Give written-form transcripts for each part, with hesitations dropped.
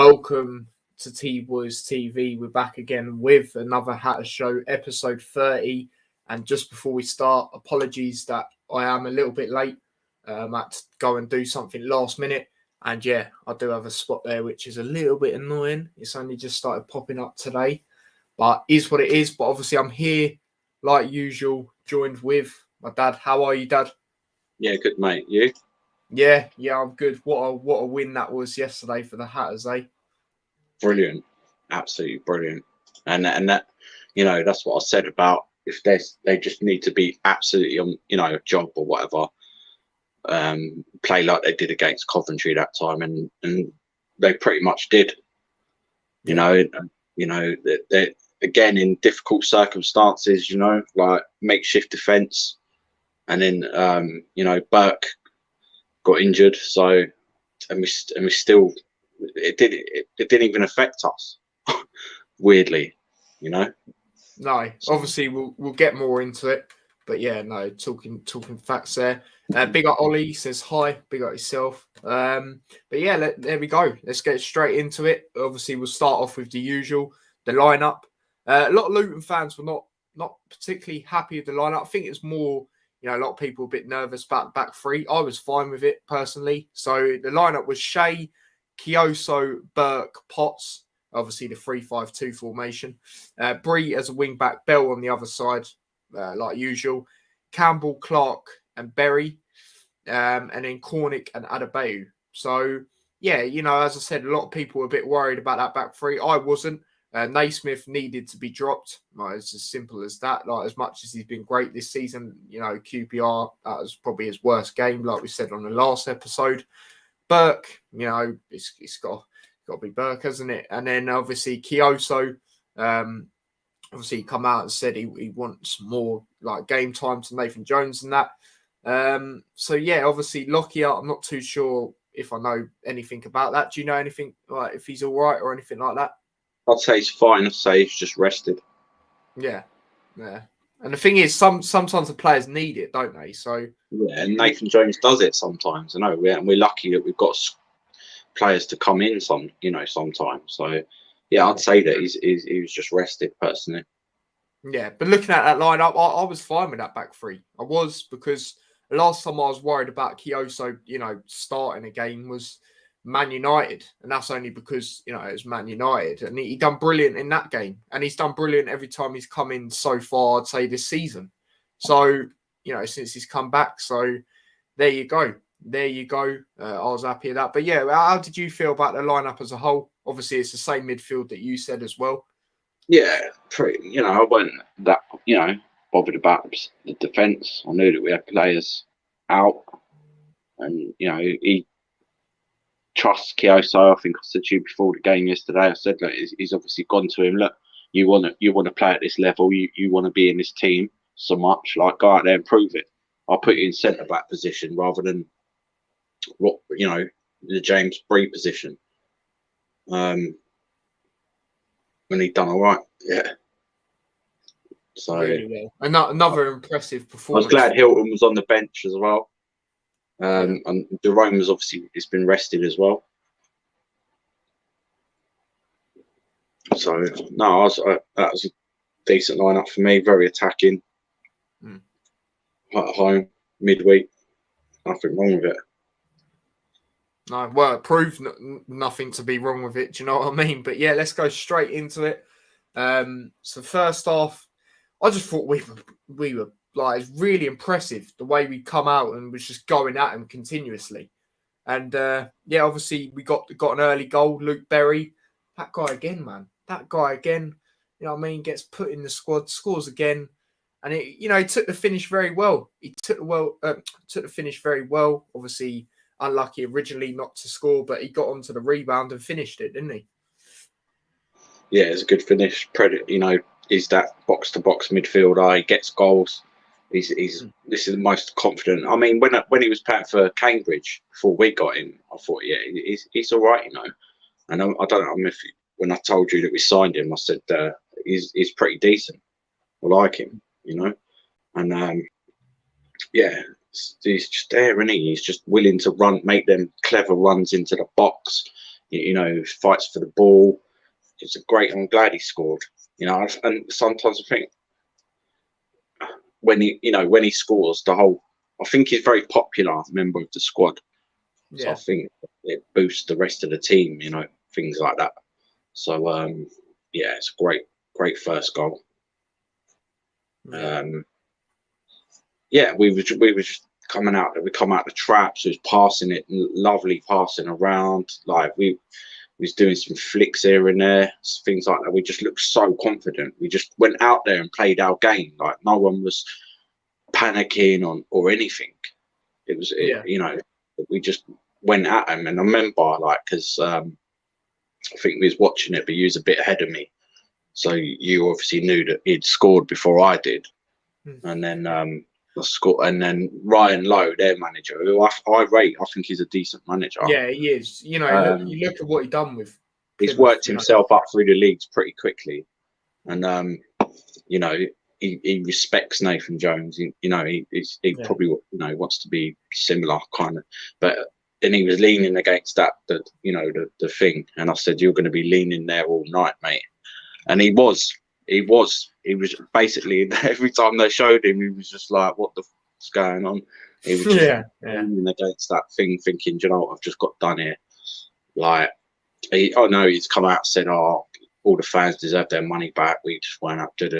Welcome to T-Boys TV. We're back again with another Hatter Show, episode 30. And just before we start, apologies that I am a little bit late. I had to go and do something last minute. And yeah, I do have a spot there, which is a little bit annoying. It's only just started popping up today. But is what it is. But obviously I'm here, like usual, joined with my dad. How are you, Dad? Yeah, good, mate. You? Yeah, I'm good. What a win that was yesterday for the Hatters, eh? Brilliant, absolutely brilliant. And that, you know, that's what I said about if they just need to be absolutely on, you know, a job or whatever. Play like they did against Coventry that time, and they pretty much did. You know, they again in difficult circumstances. You know, like makeshift defence, and then you know, Burke got injured, so and we still it didn't even affect us weirdly, you know. No, obviously we'll get more into it, but yeah, no, talking facts there. Big up Ollie says hi, big up yourself. But yeah, there we go. Let's get straight into it. Obviously we'll start off with the usual, the lineup. A lot of Luton fans were not particularly happy with the lineup. I think it's more, you know, a lot of people a bit nervous about the back three. I was fine with it personally. So the lineup was Shea, Kioso, Burke, Potts. Obviously the 3-5-2 formation. Bree as a wing back, Bell on the other side, like usual. Campbell, Clark, and Berry, and then Cornick and Adebayo. So yeah, you know, as I said, a lot of people were a bit worried about that back three. I wasn't. Naismith needed to be dropped. Like, it's as simple as that. Like, as much as he's been great this season, you know, QPR, that was probably his worst game, like we said on the last episode. Burke, you know, it's got to be Burke, hasn't it? And then obviously Kioso, obviously he come out and said he wants more like game time to Nathan Jones and that. So yeah, obviously Lockyer, I'm not too sure if I know anything about that. Do you know anything, like if he's all right or anything like that? I'd say he's fine. I'd say he's just rested. Yeah. And the thing is, sometimes the players need it, don't they? So yeah, and Nathan Jones does it sometimes. I know, we're lucky that we've got players to come in sometimes. So yeah, I'd say that he was just rested personally. Yeah, but looking at that lineup, I was fine with that back three. I was, because the last time I was worried about Kioso, you know, starting a game was Man United, and that's only because, you know, it was Man United, and he done brilliant in that game, and he's done brilliant every time he's come in so far, I'd say, this season. So, you know, since he's come back, so there you go. I was happy with that. But yeah, how did you feel about the lineup as a whole? Obviously, it's the same midfield that you said as well. Yeah, you know, I wasn't that, you know, bothered about the defence. I knew that we had players out, and you know, he trusts Kioso. I think I said to you before the game yesterday. I said that he's obviously gone to him. Look, you want to play at this level. You want to be in this team so much. Like, go out there and prove it. I'll put you in centre back position rather than what, you know, the James Bree position. When he done all right, yeah. So really well. Another impressive performance. I was glad Hilton was on the bench as well. And Jerome was obviously, it's been rested as well. So no, that was a decent lineup for me. Very attacking. At home, midweek, nothing wrong with it. No, well, it proved nothing to be wrong with it. Do you know what I mean? But yeah, let's go straight into it. So first off, I just thought we were like, it's really impressive the way we come out and was just going at him continuously. And yeah, obviously we got an early goal. Luke Berry, that guy again, man. That guy again. You know what I mean? Gets put in the squad, scores again. And it, you know, he took the finish very well. He took the finish very well. Obviously, unlucky originally not to score, but he got onto the rebound and finished it, didn't he? Yeah, it's a good finish. You know, he's that box-to-box midfielder. He gets goals. This is the most confident. I mean, when he was playing for Cambridge before we got him, I thought, yeah, he's all right, you know. And I don't know if when I told you that we signed him, I said he's pretty decent. I like him, you know. And yeah, he's just there, isn't he? He's just willing to run, make them clever runs into the box. You know, fights for the ball. It's a great. I'm glad he scored. You know, and sometimes I think when he scores, I think he's very popular member of the squad. So I think it boosts the rest of the team. You know, things like that. So yeah, it's a great first goal. Yeah, we were just coming out. We come out the traps. We was passing it, lovely passing around. Like we was doing some flicks here and there, things like that. We just looked so confident. We just went out there and played our game. Like no one was panicking or anything. It was, you know, we just went at him. And I remember, like, because I think we was watching it, but you was a bit ahead of me, so you obviously knew that he'd scored before I did. And then and then Ryan Lowe, their manager, who I rate, I think he's a decent manager. Yeah, he is. You know, you look at what he's done with. He's worked himself up through the leagues pretty quickly, and you know, he respects Nathan Jones. He probably, you know, wants to be similar kind of, but then he was leaning against the thing, and I said, you're going to be leaning there all night, mate. And he was basically, every time they showed him, he was just like, what the fuck's going on? He was just leaning against that thing, thinking, do you know what, I've just got done here. Like, he's come out and said, oh, all the fans deserve their money back. We just went up, But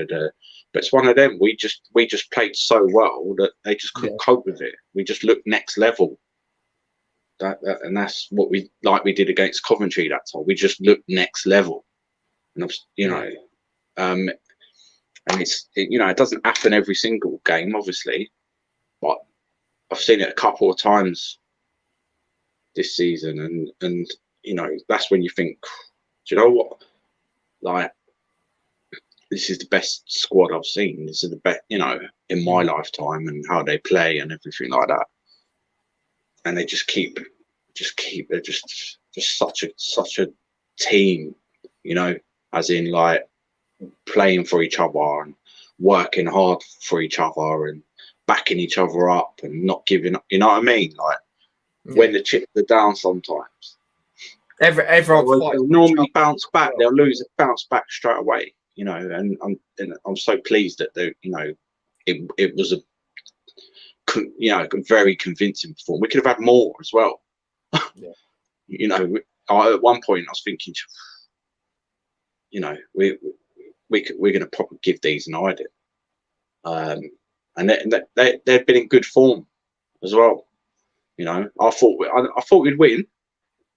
it's one of them. We just played so well that they just couldn't cope with it. We just looked next level. And that's what we did against Coventry that time. We just looked next level. And you know, and it doesn't happen every single game, obviously, but I've seen it a couple of times this season, and you know, that's when you think, do you know what, like, this is the best squad I've seen. This is the best, you know, in my lifetime, and how they play and everything like that. And they just keep. They're just such a team, you know, as in like playing for each other and working hard for each other and backing each other up and not giving up. You know what I mean? Like when the chips are down, sometimes everyone will normally bounce back. They'll bounce back straight away. You know, and I'm so pleased that you know, it was a very convincing performance. We could have had more as well. You know, at one point I was thinking, you know, we're going to probably give these an idea, and they've been in good form as well. You know, I thought we'd win,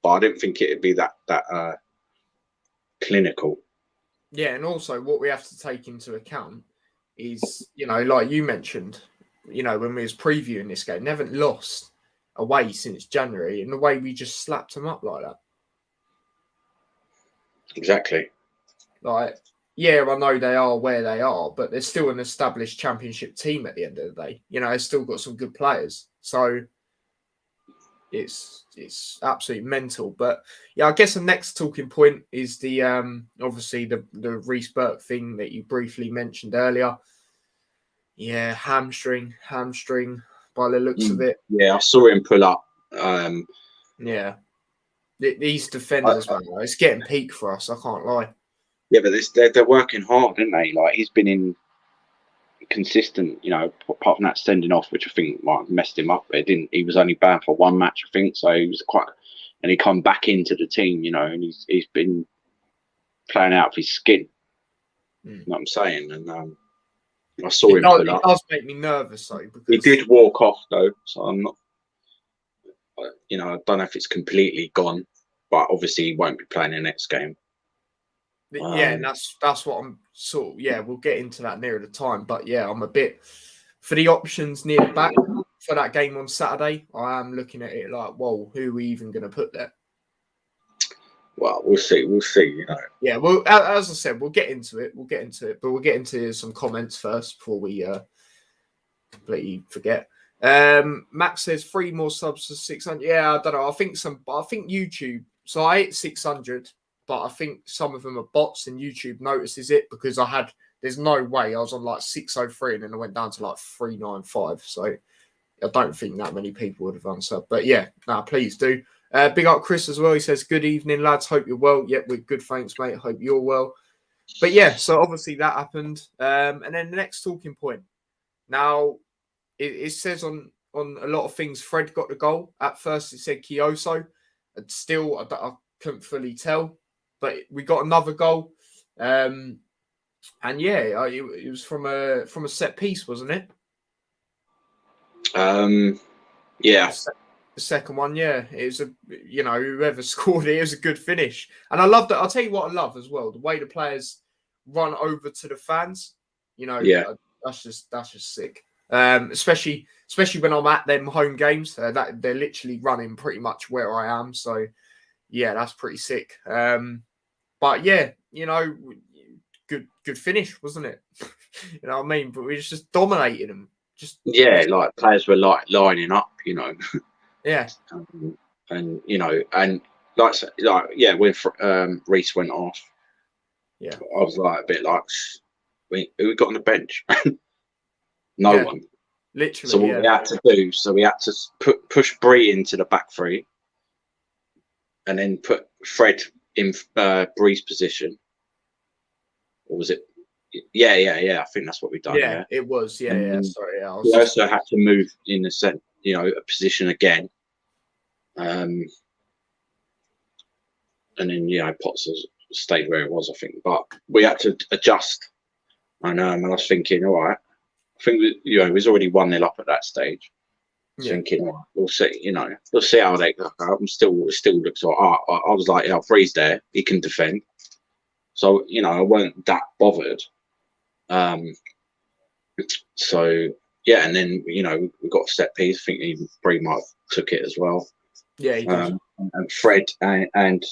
but I didn't think it'd be that clinical. Yeah, and also what we have to take into account is, you know, like you mentioned, you know, when we was previewing this game, they haven't lost away since January, and the way we just slapped them up like that. Exactly. Like, yeah, I know they are where they are, but they're still an established championship team at the end of the day. You know, they've still got some good players. So it's absolutely mental. But yeah, I guess the next talking point is the obviously the Reece Burke thing that you briefly mentioned earlier. Yeah, hamstring by the looks of it. Yeah, I saw him pull up. Yeah. These defenders, man, it's getting peak for us. I can't lie. Yeah, but they're working hard, aren't they? Like, he's been inconsistent, you know, apart from that sending off, which I think might have messed him up. But he was only banned for one match, I think. So he was and he come back into the team, you know, and he's been playing out of his skin. You know what I'm saying? And I saw him pull up. It does make me nervous, though. Because he did walk off, though, so I'm not. You know, I don't know if it's completely gone, but obviously he won't be playing the next game. Yeah, and that's what I'm sort of. Yeah, we'll get into that nearer the time, but yeah, I'm a bit for the options near the back for that game on Saturday. I am looking at it like, whoa, who are we even going to put there? Well, we'll see. You know. Yeah, well, as I said, we'll get into it, but we'll get into some comments first before we completely forget. Max says 3 more subs for 600. Yeah, I don't know. I think YouTube. So I hit 600, but I think some of them are bots, and YouTube notices it because there's no way I was on like 603 and then I went down to like 395. So I don't think that many people would have unsub. But yeah, please do. Big up Chris as well. He says, "Good evening, lads. Hope you're well." Yep, we're good. Thanks, mate. Hope you're well. But yeah, so obviously that happened. And then the next talking point. Now, it says on a lot of things, Fred got the goal. At first, it said Kioso. And still, I couldn't fully tell. But we got another goal. And yeah, it was from a set piece, wasn't it? Yeah. The second one, yeah. It was whoever scored it was a good finish. And I love that. I'll tell you what I love as well. The way the players run over to the fans. That's just sick. Especially when I'm at them home games. That they're literally running pretty much where I am. So yeah, that's pretty sick. But yeah, good finish, wasn't it? You know what I mean? But we just dominated them. Like players were like lining up, Yeah. And when Reece went off, yeah, I was like a bit like, who we got on the bench? No one. Literally. So what we had to do, we had to push Bree into the back three, and then put Fred in Bree's position. Or was it? Yeah. I think that's what we've done. Yeah, it was. Yeah. Sorry, we also had to move in a position again. And then Potts stayed where it was, I think, but we had to adjust. And I was thinking, all right, I think we was already 1-0 up at that stage. Thinking, all right, we'll see, we'll see how they go. It still looks like I was like, Free's there, he can defend. So I weren't that bothered. So yeah, and then we got a set piece. I think even Bree might have took it as well. Yeah, he did. And Fred and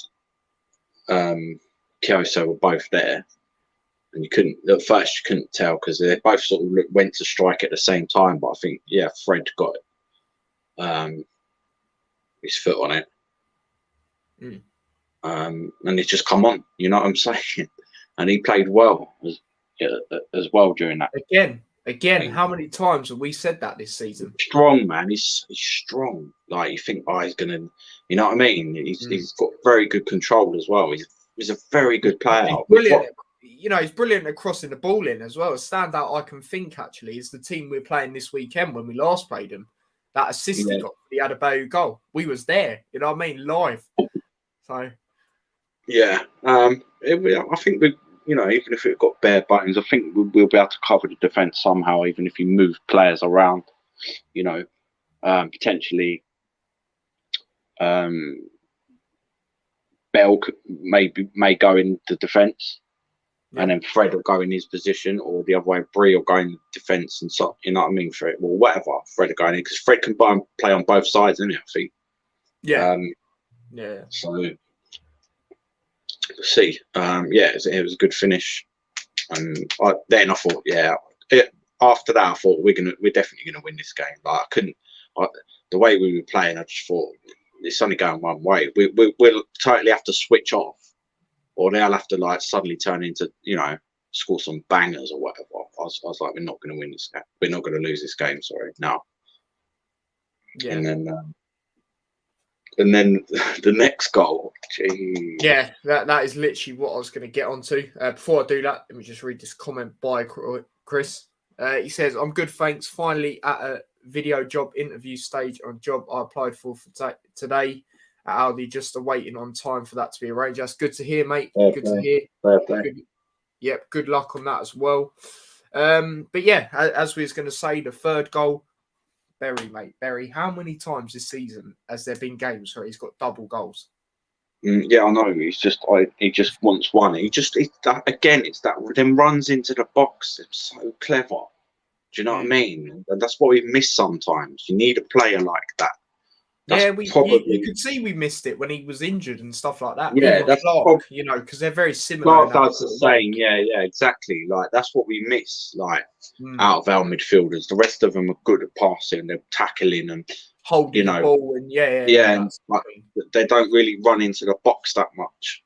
Kioso were both there, and at first you couldn't tell because they both sort of went to strike at the same time. But I think Fred got his foot on it, and it's just come on. You know what I'm saying? And he played well as well during that. Again, how many times have we said that this season? Strong, man. He's strong. Like you think, he's gonna, you know what I mean? He's got very good control as well. He's a very good player. He's brilliant. He's brilliant at crossing the ball in as well. A standout I can think actually is the team we're playing this weekend when we last played them. That assist he got for the Adebayo goal. We was there. You know what I mean? Live. So. Yeah. I think we. Even if it got bare bones, I think we'll be able to cover the defence somehow, even if you move players around. Potentially, Bell may go in the defence, and then Fred will go in his position, or the other way, Bree will go in defence, and so you know what I mean, Fred, well, whatever, Fred will go in because Fred can play on both sides, isn't it? I think. Yeah. So. See, it was a good finish, and I thought, after that, I thought we're definitely gonna win this game. Like the way we were playing, I just thought it's only going one way. We'll totally have to switch off, or they'll have to suddenly turn into score some bangers or whatever. I was like, we're not gonna win this game. We're not gonna lose this game. Sorry, no. Yeah. And then the next goal. Geez. Yeah, that is literally what I was going to get onto. Before I do that, let me just read this comment by Chris. He says, "I'm good, thanks. Finally at a video job interview stage on a job I applied for today at Aldi. Just awaiting on time for that to be arranged." That's good to hear, mate. Good to hear. Good luck on that as well. But yeah, as we was going to say, the third goal. Berry, how many times this season has there been games where he's got double goals? Yeah, I know. He just wants one. It's that then runs into the box. It's so clever. Do you know what I mean? And that's what we miss sometimes. You need a player like that. You could see we missed it when he was injured and stuff like that. Yeah, that's Clark, because they're very similar. Clark does the same. Yeah, exactly. Like that's what we miss. Out of our midfielders, the rest of them are good at passing, they're tackling and holding the ball, and and they don't really run into the box that much.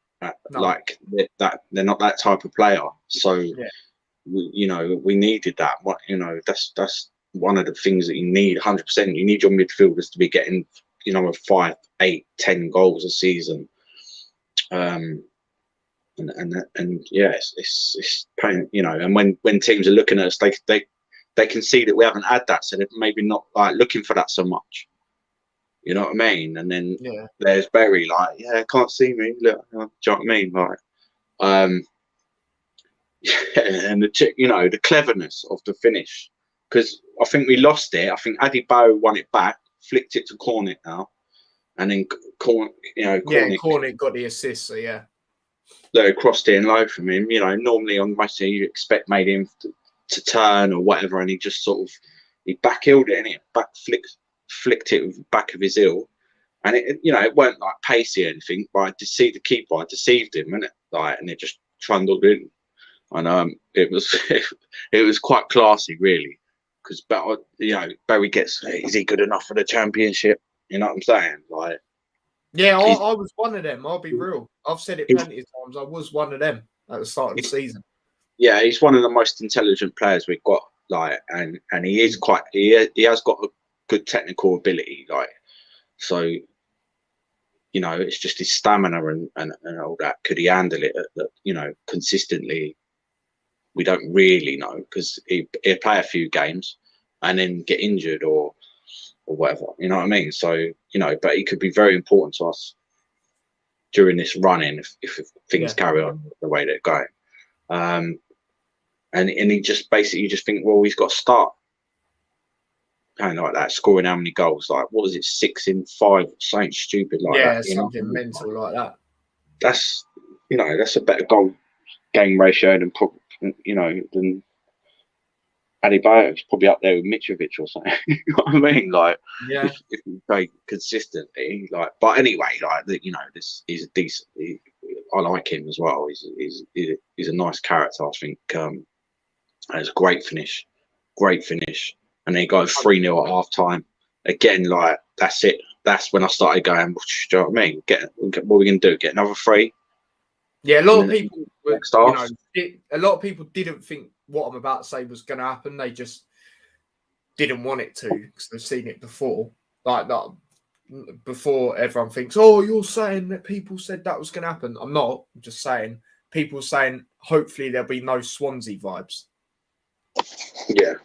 They're not that type of player. So we needed that. That's one of the things that you need 100%. You need your midfielders to be getting, 5, 8, 10 goals a season. And yeah, it's pain, and when teams are looking at us, they can see that we haven't had that, so they're maybe not like looking for that so much. You know what I mean? And then there's Berry, like, yeah, can't see me. Look, do you know what I mean? Like, and the cleverness of the finish, because I think we lost it. I think Addy Bow won it back, flicked it to Cornet now, and then Cornet got the assist. So yeah, they crossed it in low from him. Normally on Messi you expect maybe him to turn or whatever, and he just sort of back-heeled it, and it flicked it with the back of his heel, and it weren't like pacey or anything, but I deceived the keeper. I deceived him, and it just trundled in, and it was quite classy, really, because Barry gets, is he good enough for the Championship? You know what I'm saying? Like, yeah, I was one of them. I'll be real. I've said it plenty of times. I was one of them at the start of the season. Yeah, he's one of the most intelligent players we've got, like, and he is quite. He has got a good technical ability, like, so it's just his stamina and all that. Could he handle it consistently? We don't really know, because he'll play a few games and then get injured or whatever, you know what I mean? So but he could be very important to us during this run-in if things carry on the way they're going. And he just basically think, well, he's got to start kind of like that, scoring how many goals? Like, what was it, 6 in 5, something stupid like that? Something mental like that. That's that's a better goal game ratio than than Adebayo. It's probably up there with Mitrovic or something. You know what I mean? Like, if we play consistently, like, but anyway, like, this he's a decent. I like him as well. He's a nice character, I think. And it's a great finish, and then he got 3-0 at half time. Again, like, that's it. That's when I started going, do you know what I mean? What are we going to do? Get another 3? Yeah, a lot of people, a lot of people didn't think what I'm about to say was going to happen. They just didn't want it to, because they've seen it before. Like that, before everyone thinks, oh, you're saying that people said that was going to happen. I'm not. I'm just saying, people saying hopefully there'll be no Swansea vibes. Yeah.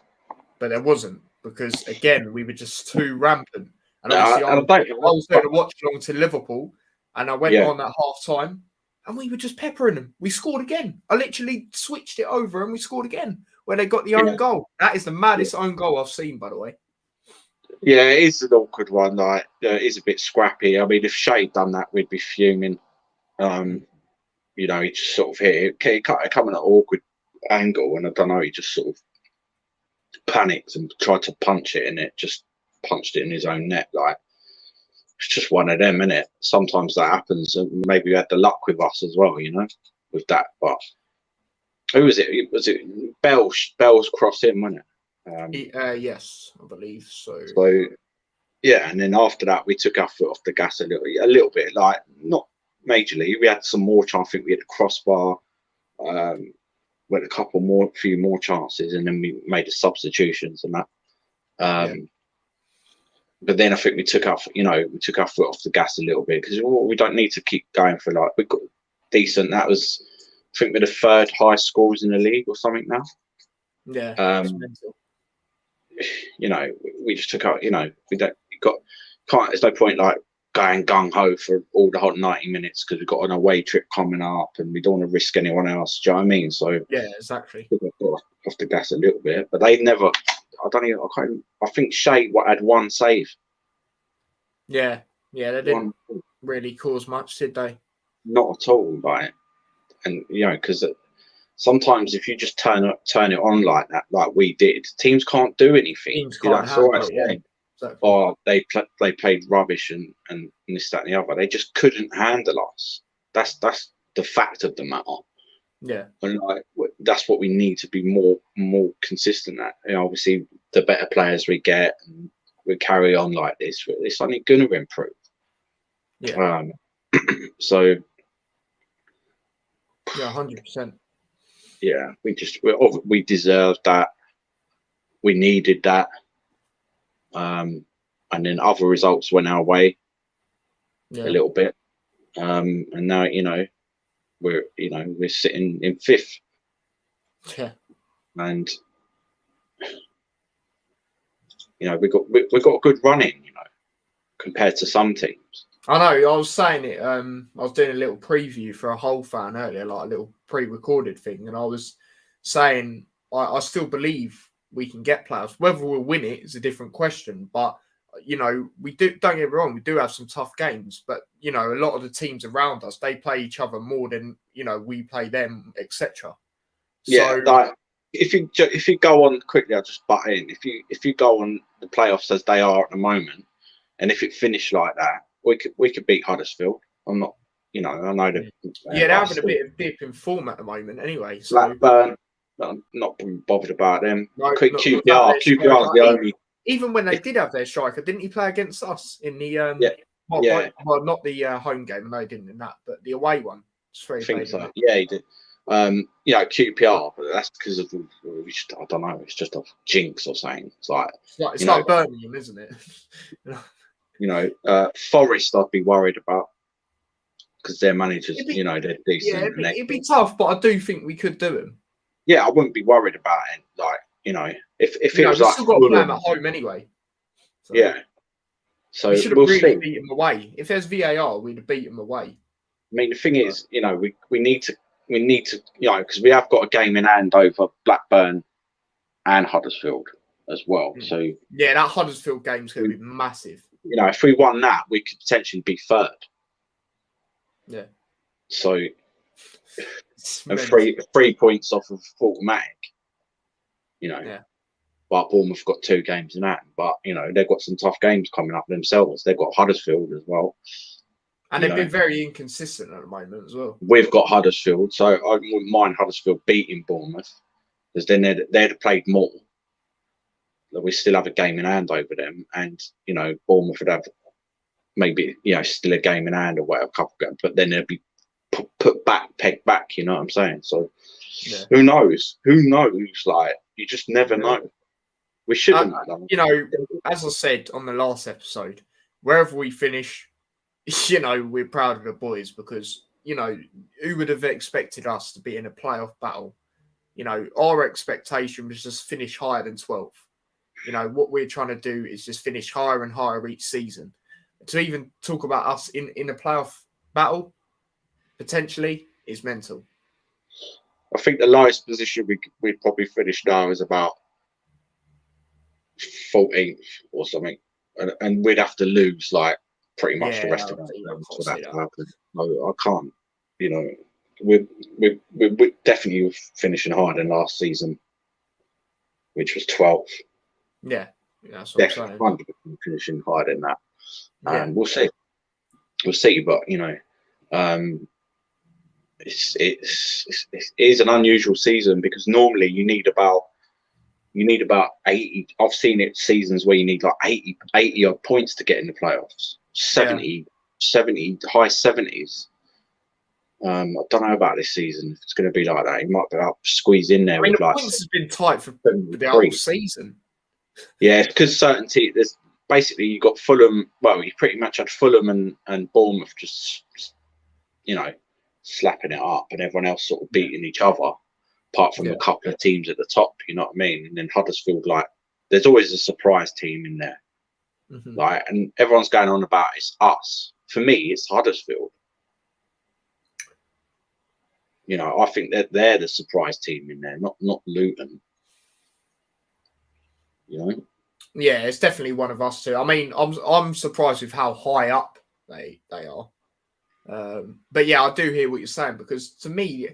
But there wasn't, because again, we were just too rampant. And obviously, I was going to watch along to Liverpool, and I went on at half time, and we were just peppering them. We scored again. I literally switched it over, and we scored again where they got the own goal. That is the maddest own goal I've seen, by the way. Yeah, it is an awkward one. Like, it is a bit scrappy. I mean, if Shea done that, we'd be fuming. He just sort of hit it, coming at an awkward angle, and I don't know, he just sort of panicked and tried to punch it, and it just punched it in his own net. Like, it's just one of them, innit? Sometimes that happens, and maybe you had the luck with us as well, with that. But who was it? Was it Bell's cross in, wasn't it? Yes, I believe so. So yeah, and then after that, we took our foot off the gas a little bit, like, not majorly. We had some more chance. I think we had a crossbar. We had a few more chances, and then we made the substitutions and that. But then I think we took our foot off the gas a little bit, because we don't need to keep going for, like, we got decent. That was, I think, we're the 3rd highest scorers in the league or something now. Yeah. We just took out. There's no point, like, going gung ho for all the hot 90 minutes, because we've got an away trip coming up, and we don't want to risk anyone else. Do you know what I mean? So yeah, exactly. Off the gas a little bit, but they never. I think Shea had 1 save. Yeah, they didn't really cause much, did they? Not at all, like, and because sometimes if you just turn it on like that, like we did, teams can't do anything. Teams can't handle it. Yeah. Exactly. Or they played rubbish and this, that, and the other. They just couldn't handle us. That's the fact of the matter. Yeah, and like, that's what we need to be more consistent at. Obviously, the better players we get, and we carry on like this, it's only going to improve. Yeah. So. Yeah, 100%. Yeah, we deserve that. we needed that. And then other results went our way a little bit. And now, we're sitting in 5th. Yeah. And we got a good running, compared to some teams. I know. I was saying it. I was doing a little preview for a Hull fan earlier, like a little pre-recorded thing, and I was saying I still believe we can get playoffs. Whether we'll win it is a different question. But we do. Don't get me wrong. We do have some tough games, but a lot of the teams around us, they play each other more than we play them, etc. Yeah, like if you go on quickly, I'll just butt in. If you go on the playoffs as they are at the moment, and if it finished like that, we could beat Huddersfield. I'm not, I know that. They're having a bit of dip in form at the moment, anyway. So Blackburn, I'm not bothered about them. No, QPR is the only. Even when they did have their striker, didn't he play against us in the well, not the home game, no, he didn't in that, but the away one. I think so. Yeah, he did. QPR, but that's because of I don't know. It's just a jinx or something. It's like Birmingham, isn't it? Forest, I'd be worried about because their managers, they're decent. Yeah, it'd be tough, but I do think we could do them. Yeah, I wouldn't be worried about it. If it was we've like still got to play them at home anyway. So. Yeah. So we should have really beat them away. If there's VAR, we'd have beat them away. I mean, the thing is, we need to, because we have got a game in hand over Blackburn and Huddersfield as well. So yeah, that Huddersfield game's going to be massive. If we won that, we could potentially be 3rd. Yeah. So and 3 points off of automatic. Yeah. But Bournemouth got 2 games in hand. But they've got some tough games coming up themselves. They've got Huddersfield as well. And they've been very inconsistent at the moment as well. We've got Huddersfield, so I wouldn't mind Huddersfield beating Bournemouth because then they'd have played more. We still have a game in hand over them, and Bournemouth would have maybe still a game in hand or whatever, a couple of games, but then they'd be pegged back. You know what I'm saying? So who knows? Like you just never know. We shouldn't. As I said on the last episode, wherever we finish. We're proud of the boys because, who would have expected us to be in a playoff battle? Our expectation was just finish higher than 12th. What we're trying to do is just finish higher and higher each season. To even talk about us in a playoff battle, potentially, is mental. I think the lowest position we'd probably finish now is about 14th or something. And we'd have to lose, pretty much the rest of the games for that to happen. No, I can't. We're definitely finishing higher than last season, which was 12th. Yeah, that's what I'm saying. Finishing higher than that. Yeah. We'll see. But it is an unusual season because normally you need about 80. I've seen it seasons where you need 80 odd points to get in the playoffs. 70, high 70s. I don't know about this season. If it's going to be like that, you might be able to squeeze in there. The points has been tight for the whole season. Yeah, it's because certainty. There's basically you got Fulham. Well, you pretty much had Fulham and Bournemouth just slapping it up, and everyone else sort of beating each other, apart from a couple of teams at the top. You know what I mean? And then Huddersfield, there's always a surprise team in there. Mm-hmm. And everyone's going on about it's us. For me, it's Huddersfield. I think that they're the surprise team in there, not Luton. Yeah, it's definitely one of us too. I mean, I'm surprised with how high up they are. But yeah, I do hear what you're saying because to me,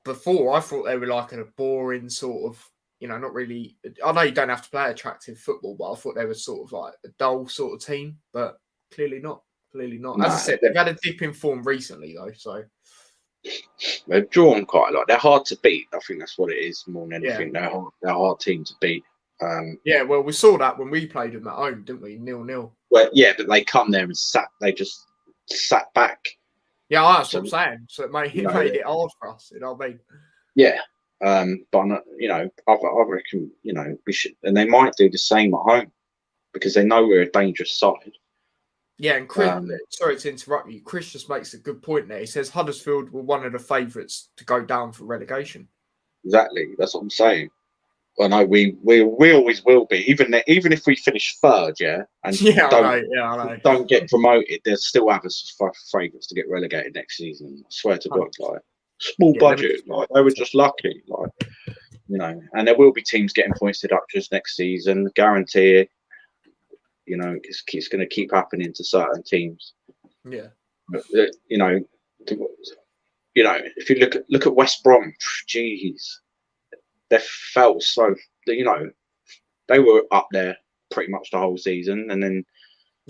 before I thought they were a boring sort of. Not really. I know you don't have to play attractive football, but I thought they were sort of a dull sort of team, but clearly not. As I said, they've had a dip in form recently, though. So they've drawn quite a lot. They're hard to beat. I think that's what it is more than anything. They're a hard team to beat. Well, we saw that when we played them at home, didn't we? 0-0. Well, yeah, but they come there and they just sat back. Yeah, that's what I'm saying. So it made it hard for us. You know what I mean? Yeah. But I reckon we should, and they might do the same at home because they know we're a dangerous side. Yeah, and Chris, sorry to interrupt you. Chris just makes a good point there. He says Huddersfield were one of the favourites to go down for relegation. Exactly, that's what I'm saying. I know we always will be, even if we finish third, and don't get promoted, they'll still have us as favourites to get relegated next season. I swear to God, like small budget, like they were just lucky, like and there will be teams getting points deductions next season, guarantee it. It's going to keep happening to certain teams. Yeah, but, if you look at West Brom, jeez. They felt so, they were up there pretty much the whole season, and then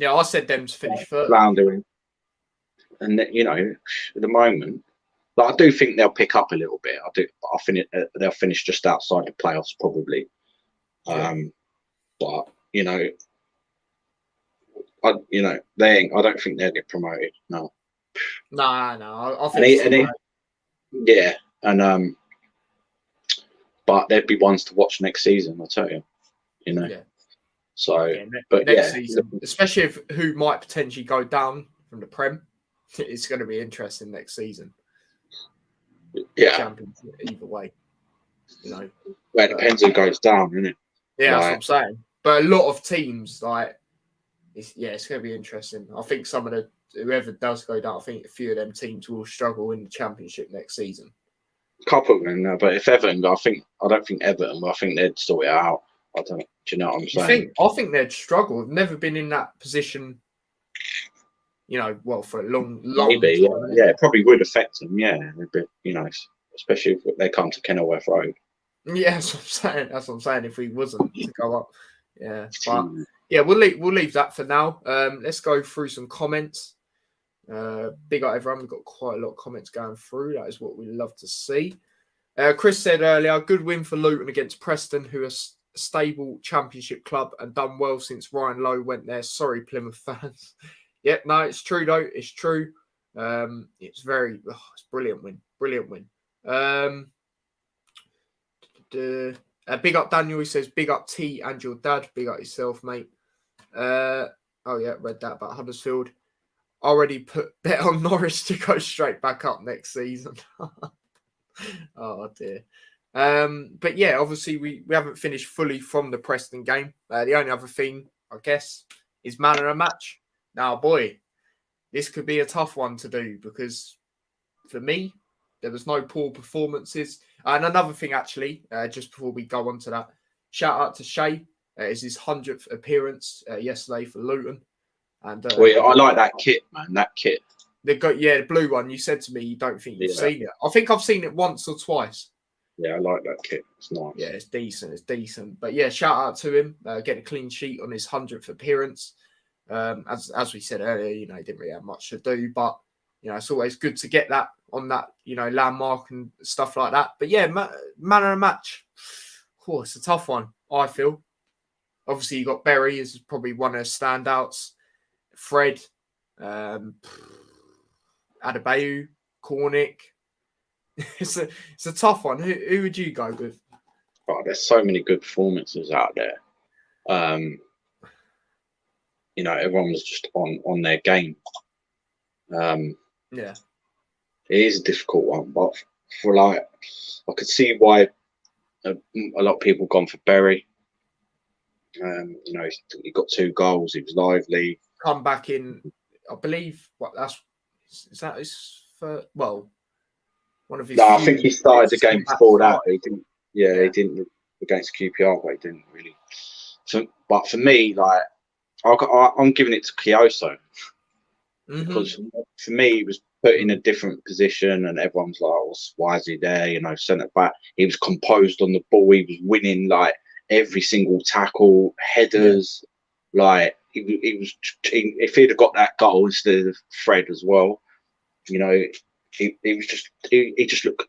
I said them to finish third, floundering. And at the moment, I do think they'll pick up a little bit. I think they'll finish just outside the playoffs probably. Yeah. But they ain't. I don't think they'll get promoted. No. No. I think. But there'd be ones to watch next season, I tell you. Yeah. So, next season, especially if who might potentially go down from the Prem, it's going to be interesting next season. Yeah. Championship, either way. Well, it depends who goes down, isn't it? Yeah, that's what I'm saying. But a lot of teams, it's going to be interesting. I think whoever does go down, I think a few of them teams will struggle in the Championship next season. Couple of them, but if Everton, I don't think Everton. I think they'd sort it out. I don't. Do you know what I'm saying? I think they'd struggle. They've never been in that position. For a long maybe. time. Yeah, it probably would affect them. Yeah, a bit. Especially if they come to Kenilworth Road. Yeah, that's what I'm saying. That's what I'm saying. If we wasn't to go up, but we'll leave that for now. Let's go through some comments. Big up everyone. We've got quite a lot of comments going through. That is what we love to see. Chris said earlier, good win for Luton against Preston, who are a stable Championship club and done well since Ryan Lowe went there. Sorry, Plymouth fans. Yep, no, it's true though. It's true. It's brilliant win. Brilliant win. Big up Daniel. He says, big up T and your dad. Big up yourself, mate. Read that about Huddersfield. Already bet on Norwich to go straight back up next season. Oh dear. But obviously we haven't finished fully from the Preston game. The only other thing, I guess, is man of the match. Now, boy, this could be a tough one to do because for me, there was no poor performances. And another thing, actually, just before we go on to that, shout out to Shay. It's his 100th appearance yesterday for Luton. And I like that kit, man. That kit. The blue one. You said to me you don't think you've seen it. I think I've seen it once or twice. Yeah, I like that kit. It's nice. Yeah, it's decent. It's decent. But shout out to him. Getting a clean sheet on his 100th appearance. As we said earlier, he didn't really have much to do, but it's always good to get that on that landmark and stuff like that. But man of the match. Of course, it's a tough one. I feel. Obviously, you got Berry is probably one of the standouts. Fred, Adebayo, Cornick. It's a tough one. Who would you go with? Oh, there's so many good performances out there. Everyone was just on their game. It is a difficult one, but I could see why a lot of people gone for Berry. He got 2 goals. He was lively. Come back in, I believe. Is that his first? Well, one of his. No, I think he started the game before that. He didn't. Yeah, he didn't against QPR, but he didn't really. But for me, I'm giving it to Kyoso because for me, he was put in a different position, and everyone's like, "Why is he there?" Centre back. He was composed on the ball. He was winning every single tackle, headers. He was. If he'd have got that goal instead of Fred as well, he was just. He just looked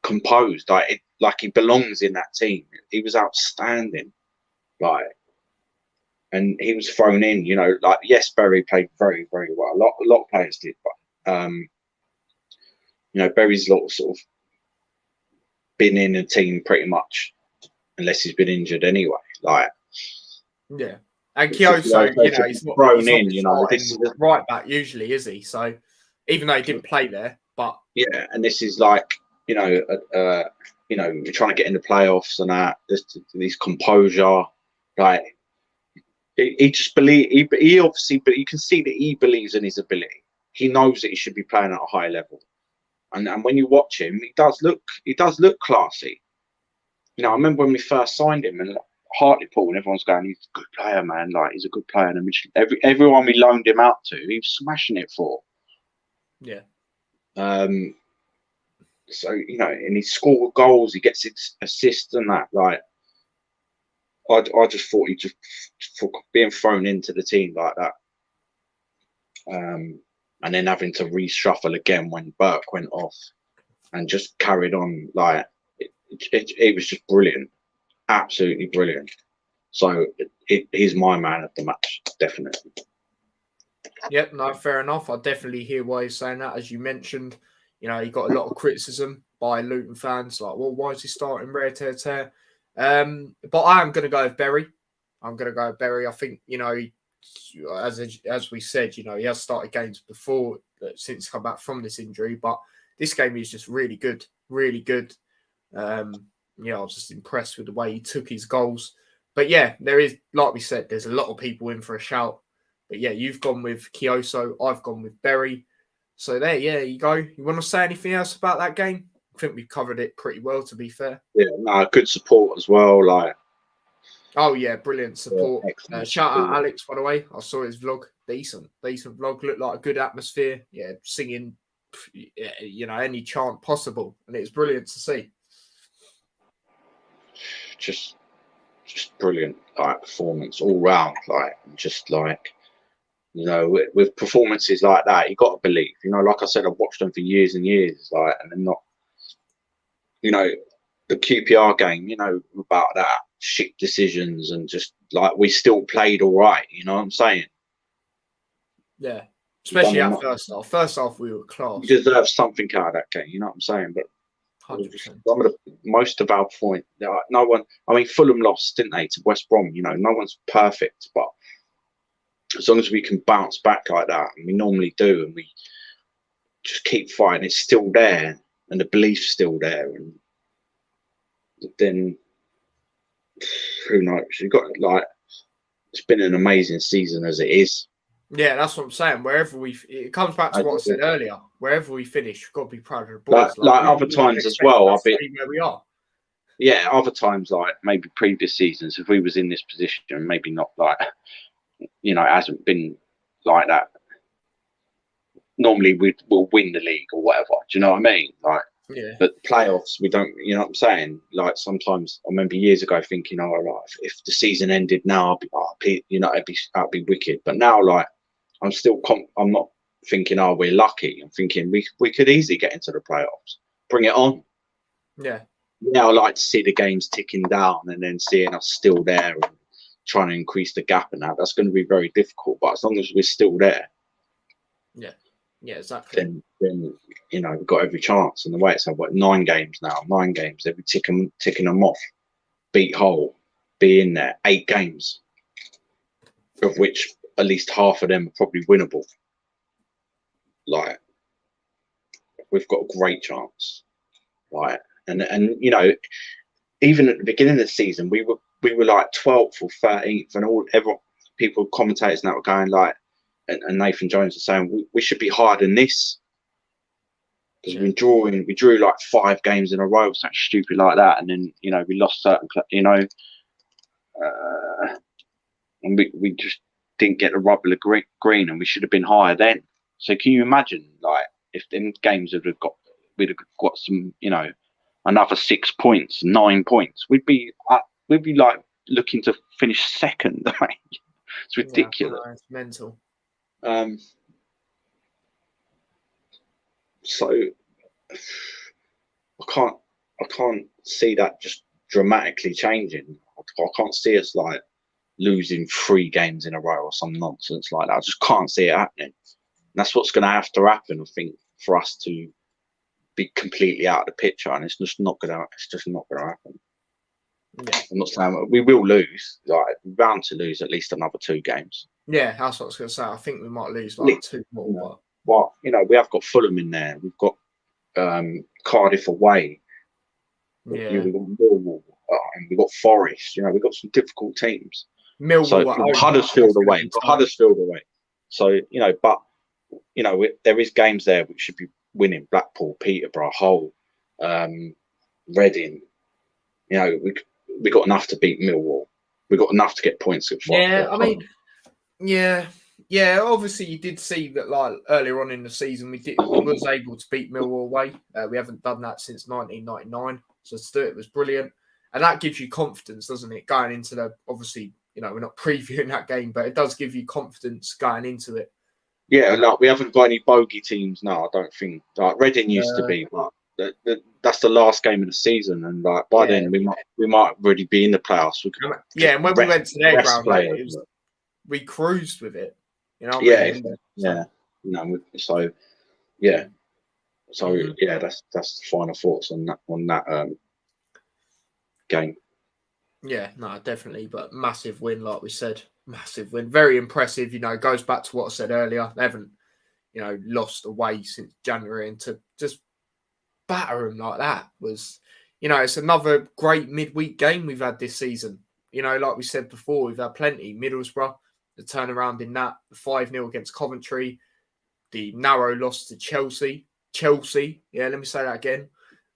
composed, like he belongs in that team. He was outstanding, and he was thrown in. Yes, Berry played very, very well. A lot of players did, but Berry's sort of been in a team pretty much, unless he's been injured anyway. Like, yeah. And Kyoso, you know, he's not in. You know, this is right back usually, is he? So even though he didn't play there, but yeah, and this is like, you know, you're trying to get in the playoffs and that. This composure, like he just he obviously, but you can see that he believes in his ability. He knows that he should be playing at a high level, and when you watch him, he does look classy. You know, I remember when we first signed him and Hartlepool, and everyone's going, he's a good player, man. Like, he's a good player. And everyone we loaned him out to, he was smashing it for. Yeah. So, you know, and he scored goals, he gets assists and that. Like, I just thought he just for being thrown into the team like that. And then having to reshuffle again when Burke went off and just carried on. Like, it was just brilliant. Absolutely brilliant. So he's my man of the match, definitely. Yep, no, fair enough. I definitely hear why you're saying that. As you mentioned, you know, he got a lot of criticism by Luton fans, like, well, why is he starting rare tear tear? But I am going to go with Berry. I'm going to go with Berry. I think, you know, as we said, you know, he has started games before since come back from this injury, but this game is just really good, really good. Yeah, I was just impressed with the way he took his goals. But yeah, there is, like we said, there's a lot of people in for a shout. But yeah, you've gone with Kyoso. I've gone with Berry. So there, yeah, you go. You want to say anything else about that game? I think we've covered it pretty well, to be fair. Yeah, no, good support as well. Like, oh yeah, brilliant support. Yeah, Shout out Alex, by the way. I saw his vlog. Decent vlog. Looked like a good atmosphere. Yeah, singing, you know, any chant possible, and it was brilliant to see. Just brilliant, like, performance all round. Like, just like, you know, with performances like that, you got to believe. You know, like I said, I've watched them for years and years. Like, and they're not, you know, the QPR game, you know, about that shit decisions and just like we still played all right. You know what I'm saying? Yeah, especially at first half. First half, we were class. We deserve something out of that game. You know what I'm saying? But 100%. Most of our point, no one. I mean, Fulham lost, didn't they, to West Brom? You know, no one's perfect, but as long as we can bounce back like that, and we normally do, and we just keep fighting, it's still there, and the belief's still there, and then who knows? You got, like, it's been an amazing season as it is. Yeah, that's what I'm saying. It comes back to what I said earlier. Wherever we finish, we've got to be proud of the boys. Like other times as well, I'll be where we are. Yeah, other times, like maybe previous seasons, if we was in this position, maybe not, like, you know, it hasn't been like that. Normally we'll win the league or whatever. Do you know what I mean? Like, yeah. But playoffs, we don't. You know what I'm saying? Like, sometimes I remember years ago thinking, oh, right, if the season ended now, you know, that'd be wicked. But now, like, I'm not thinking, oh, we're lucky. I'm thinking we could easily get into the playoffs. Bring it on. Yeah. Now I like to see the games ticking down and then seeing us still there and trying to increase the gap, and that's going to be very difficult. But as long as we're still there, yeah, exactly. Then you know, we've got every chance. And the way it's had, what, 9 games now, 9 games, every ticking them off, beat Hull, be in there, 8 games, of which at least half of them are probably winnable. Like, we've got a great chance. Like, and you know, even at the beginning of the season, we were like 12th or 13th, and people, commentators now were going like, and Nathan Jones was saying we should be higher than this, because we drew like 5 games in a row, something stupid like that, and then, you know, we lost certain, you know, and we just didn't get the rubber green, and we should have been higher then. So can you imagine, like, if them games we'd have got some, you know, another 6 points, 9 points, we'd be like looking to finish second. It's ridiculous. Yeah, it's mental. So I can't see that just dramatically changing. I can't see us like losing 3 games in a row or some nonsense like that. I just can't see it happening. And that's what's going to have to happen, I think, for us to be completely out of the picture, and it's just not gonna happen. Yeah. I'm not saying we will lose. Like, we're bound to lose at least another 2 games. Yeah, that's what I was going to say. I think we might lose like Least, 2 more. You know, well, we have got Fulham in there. We've got Cardiff away. Yeah. We've got Millwall, and we've got Forest. We've got some difficult teams. Millwall, so Huddersfield away. We've got Huddersfield away. So but there is games there which should be winning. Blackpool, Peterborough, Hull, Reading. We got enough to beat Millwall. We got enough to get points at Forest. Yeah, I mean, yeah. Obviously, you did see that like earlier on in the season, we was able to beat Millwall away. We haven't done that since 1999, so to do it was brilliant, and that gives you confidence, doesn't it? Going into the obviously, we're not previewing that game, but it does give you confidence going into it. Yeah, like we haven't got any bogey teams now. I don't think. Like Reading used to be, but that's the last game of the season, and like by then we might already be in the playoffs. And when we went to their ground, we cruised with it. That's the final thoughts on that game. Yeah, no, definitely, but massive win, like we said, massive win, very impressive. Goes back to what I said earlier. They haven't, lost away since January, and to just batter them like that was, it's another great midweek game we've had this season. Like we said before, we've had plenty. Middlesbrough, the turnaround in that, the 5-0 against Coventry, the narrow loss to Chelsea. Yeah, let me say that again.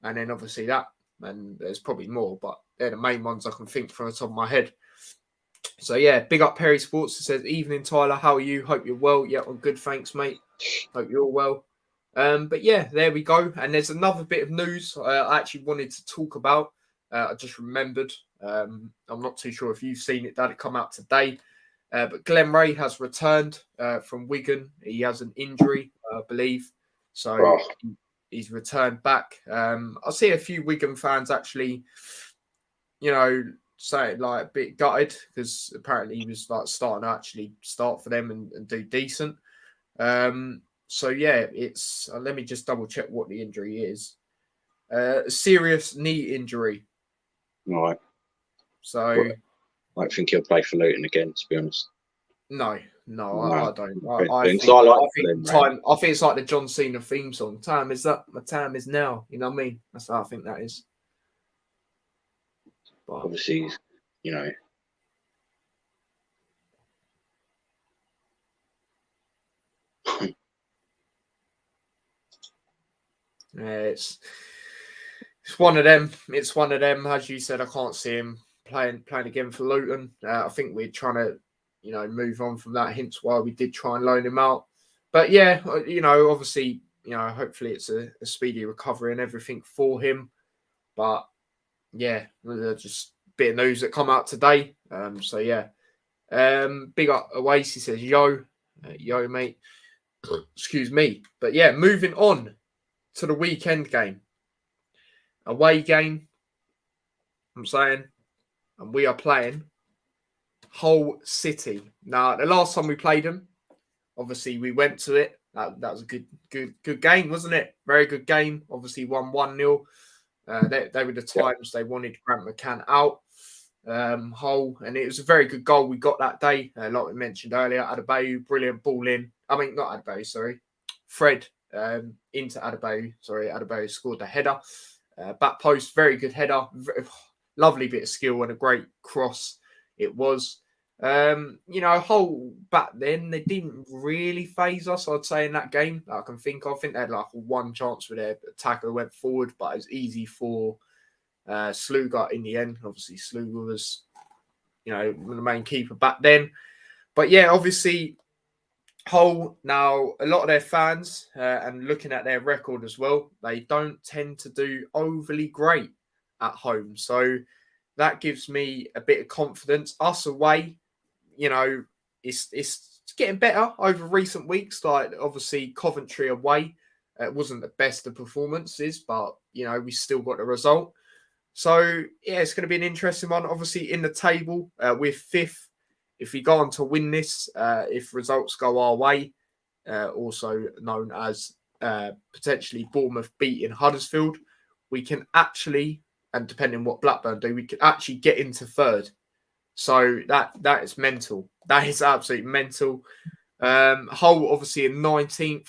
And then obviously that, and there's probably more, but they're the main ones I can think from the top of my head. So yeah, big up Perry Sports. It says, evening Tyler, how are you? Hope you're well. Yeah, I'm good, thanks mate. Hope you're all well. But yeah, there we go. And there's another bit of news I actually wanted to talk about. I just remembered. I'm not too sure if you've seen it. That it come out today. But Glenn Ray has returned from Wigan. He has an injury, I believe. So he's returned back. I see a few Wigan fans actually, say like a bit gutted because apparently he was like starting to actually start for them and do decent. So yeah, it's let me just double check what the injury is. A serious knee injury. Right. So I don't think he'll play for Luton again, to be honest. No. I don't. I think it's like the John Cena theme song. Time is up. My time is now. You know what I mean? That's how I think that is. But obviously, it's one of them. It's one of them. As you said, I can't see him playing again for Luton. I think we're trying to, move on from that. Hence why we did try and loan him out. But yeah, obviously, hopefully it's a speedy recovery and everything for him. But yeah, just a bit of news that come out today. So yeah, big up Oasis says, yo mate. Excuse me. But yeah, moving on to the weekend game. Away game, I'm saying, and we are playing Hull City. Now, the last time we played them, obviously we went to it. That was a good game, wasn't it? Very good game. Obviously won 1-0. They were the times they wanted Grant McCann out. Hull, and it was a very good goal we got that day. Like we mentioned earlier, Adebayo, brilliant ball in. I mean, not Adebayo, sorry. Fred into Adebayo. Sorry, Adebayo scored the header. Back post, very good header. Lovely bit of skill and a great cross it was. Hull back then, they didn't really phase us, I'd say, in that game that I can think of. I think they had like one chance where their attacker went forward, but it was easy for Sluga in the end. Obviously, Sluga was, the main keeper back then. But yeah, obviously, Hull, now, a lot of their fans, and looking at their record as well, they don't tend to do overly great at home. So that gives me a bit of confidence. Us away, it's getting better over recent weeks. Like, obviously, Coventry away, it wasn't the best of performances, but, we still got the result. So, yeah, it's going to be an interesting one. Obviously, in the table, we're 5th. If we go on to win this, if results go our way, also known as potentially Bournemouth beating Huddersfield, we can actually, and depending on what Blackburn do, we can actually get into third. So that is mental. That is absolutely mental. Hull obviously in 19th.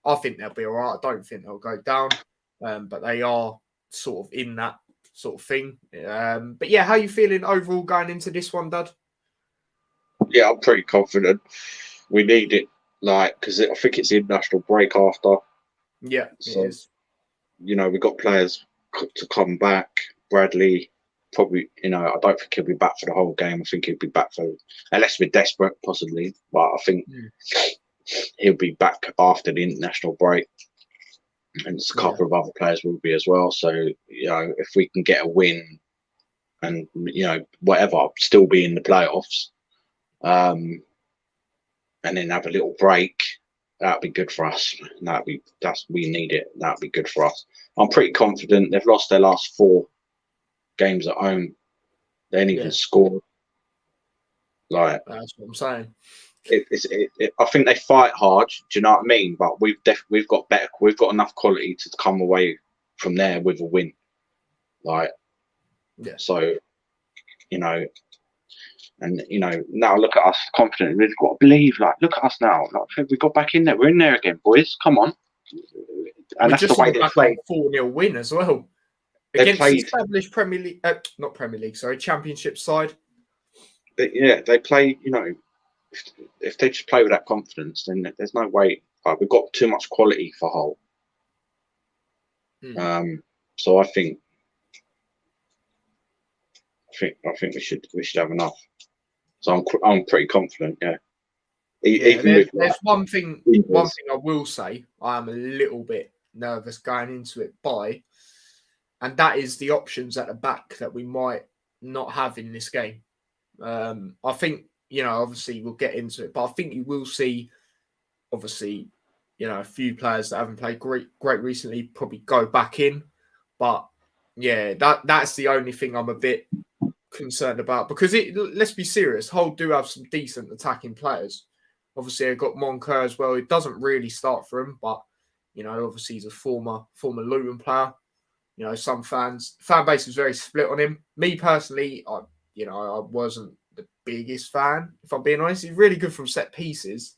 I think they'll be all right. I don't think they'll go down, but they are sort of in that sort of thing. But yeah, how are you feeling overall going into this one, Dad? Yeah, I'm pretty confident. We need it, like, because I think it's the international break after. Yeah, So, it is. you know, we've got players to come back. Bradley, probably, you know, I don't think he'll be back for the whole game. I think he'll be back for, unless we're desperate, possibly. But I think he'll be back after the international break. And a couple of other players will be as well. So, you know, if we can get a win and, you know, whatever, still be in the playoffs, and then have a little break, that'd be good for us. We need it. That'd be good for us. I'm pretty confident. They've lost their last 4 games at home. They ain't even scored. Like, that's what I'm saying. I think they fight hard. Do you know what I mean? But we've got better. We've got enough quality to come away from there with a win. Like, so, you know, and you know, now look at us, confident. We've got to believe. Like, look at us now. Like, we got back in there. We're in there again, boys. Come on. And we're that's the way they played. 4-0 win as well against established Premier League, not Premier League, sorry, Championship side. They play. You know, if they just play with that confidence, then there's no way. Like, we've got too much quality for Hull. So I think we should have enough. So I'm pretty confident. Yeah. There's one thing I will say. I am a little bit nervous going into it and that is the options at the back that we might not have in this game. I think, you know, obviously we'll get into it, but I think you will see, obviously, you know, a few players that haven't played great recently probably go back in. But yeah, that's the only thing I'm a bit concerned about, because let's be serious, Hull do have some decent attacking players. Obviously, I've got Moncur as well. It doesn't really start for him, but you know, obviously he's a former Luton player. You know, some fan base is very split on him. Me personally, I wasn't the biggest fan, if I'm being honest. He's really good from set pieces,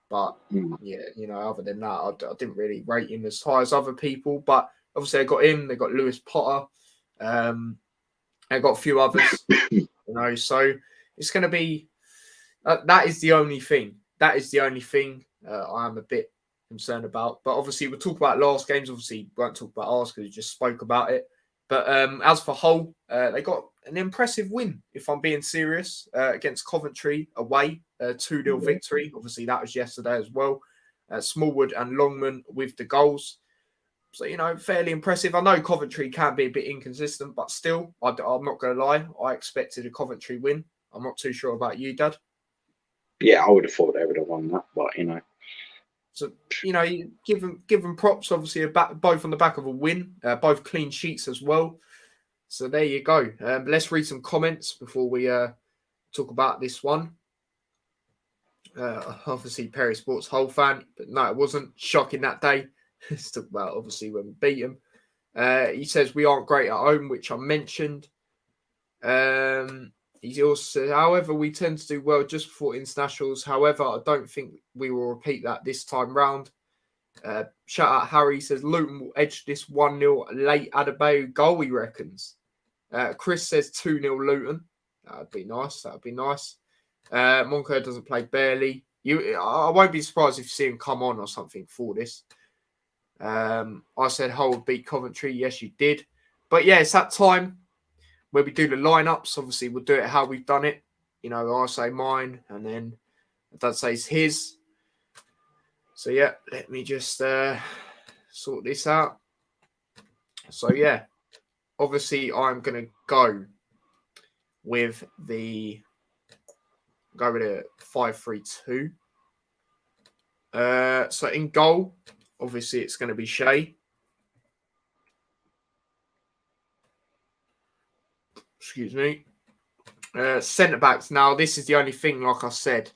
but yeah, you know, other than that, I didn't really rate him as high as other people. But obviously, I got him. They got Lewis Potter. I got a few others, you know. So it's going to be. That is the only thing. That is the only thing I am a bit concerned about. But obviously, we'll talk about last games. Obviously, we won't talk about ours because we just spoke about it. But as for Hull, they got an impressive win, if I'm being serious, against Coventry away, 2-0 victory. Obviously, that was yesterday as well. Smallwood and Longman with the goals. So, you know, fairly impressive. I know Coventry can be a bit inconsistent, but still, I'm not going to lie. I expected a Coventry win. I'm not too sure about you, Dad. Yeah, I would have thought they would have won that, but, you know. So, you know, give them props, obviously, both on the back of a win, both clean sheets as well. So there you go. Let's read some comments before we talk about this one. Obviously, Perry Sports Hull fan, but no, it wasn't. Shocking that day. Let's talk about, obviously, when we beat him. He says we aren't great at home, which I mentioned. He also says, however, we tend to do well just before internationals. However, I don't think we will repeat that this time round. Shout out Harry, says Luton will edge this 1-0 late Adebayo goal, he reckons. Chris says 2-0 Luton. That'd be nice. Moncur doesn't play barely. I won't be surprised if you see him come on or something for this. I said Hull would beat Coventry. Yes, you did. But yeah, it's that time where we do the lineups. Obviously, we'll do it how we've done it. You know, I say mine, and then Dad says his. So yeah, let me just sort this out. So yeah, obviously I'm gonna go with a 5-3-2. So in goal, obviously it's going to be Shea. Excuse me. Centre backs. Now, this is the only thing, like I said,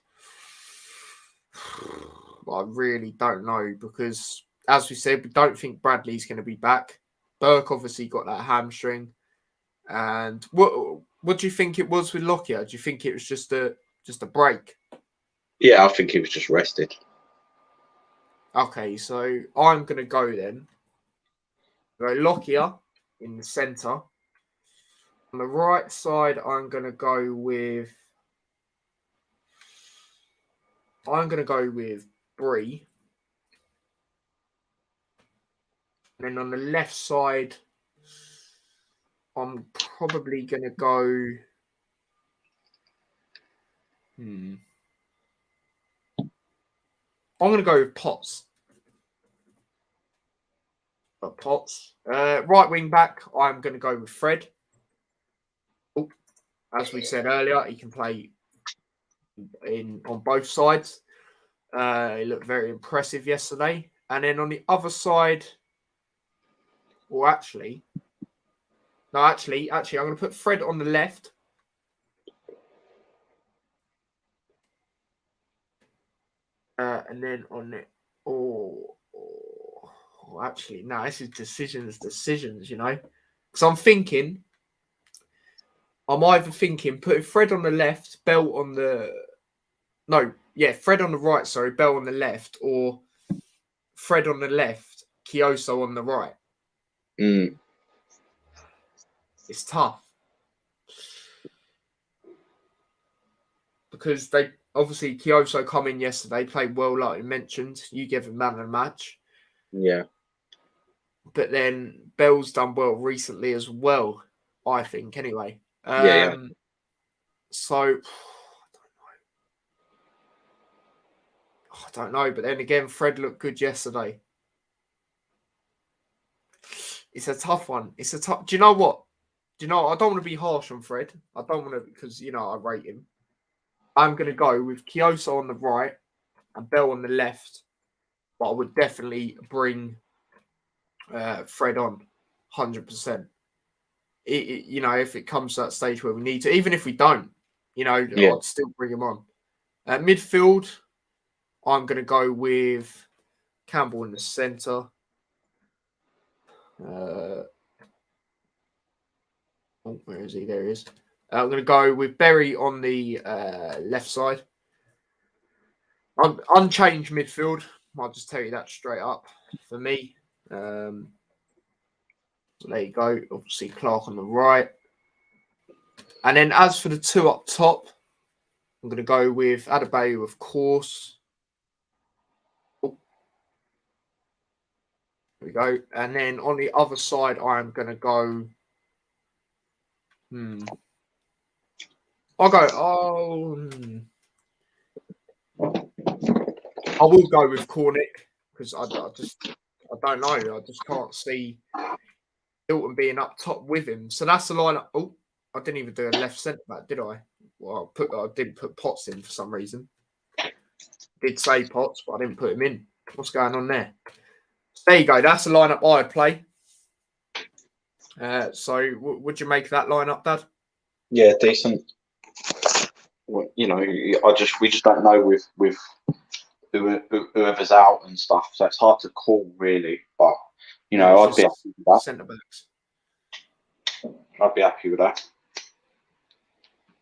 I really don't know, because as we said, we don't think Bradley's going to be back. Burke obviously got that hamstring. And what do you think it was with Lockyer? Do you think it was just a break? Yeah, I think he was just rested. Okay, so I'm going to go then. Go Lockyer in the centre. On the right side, I'm going to go with Bree. And then on the left side, I'm probably going to go. I'm going to go with Potts. Potts. Right wing back, I'm going to go with Fred. Oh, as we said earlier, he can play on both sides. He looked very impressive yesterday. And then on the other side, actually, I'm going to put Fred on the left. And then on it, actually, no, this is decisions, you know. Because I'm either thinking putting Fred on the left, Bell on the, Fred on the right, sorry, Bell on the left, or Fred on the left, Kioso on the right. It's tough. Because they obviously Kioso come in yesterday, played well, like you mentioned. You gave him man of the match. Yeah. But then Bell's done well recently as well, I think, anyway. Yeah. So I don't know. But then again, Fred looked good yesterday. It's a tough one. Do you know what? I don't want to be harsh on Fred. I don't want to, because, you know, I rate him. I'm going to go with Kioso on the right and Bell on the left. But I would definitely bring Fred on 100%. You know, if it comes to that stage where we need to, even if we don't, you know, I'd still bring him on. Midfield, I'm going to go with Campbell in the centre. Where is he? There he is. I'm going to go with Berry on the left side. Unchanged midfield. I'll just tell you that straight up for me. So there you go. Obviously, Clark on the right. And then as for the two up top, I'm going to go with Adebayo, of course. Oh. There we go. And then on the other side, I'm going to go... I'll go... I will go with Cornick because I don't know. I just can't see Hilton being up top with him. So that's the lineup. Oh, I didn't even do a left centre back, did I? Well, I didn't put Potts in for some reason. Did say Potts, but I didn't put him in. What's going on there? There you go. That's the lineup I'd play. So would you make that lineup, Dad? Yeah, decent. Well, you know, we just don't know with whoever's out and stuff, so it's hard to call really. But you know, I'd be happy with that. Centre backs. I'd be happy with that.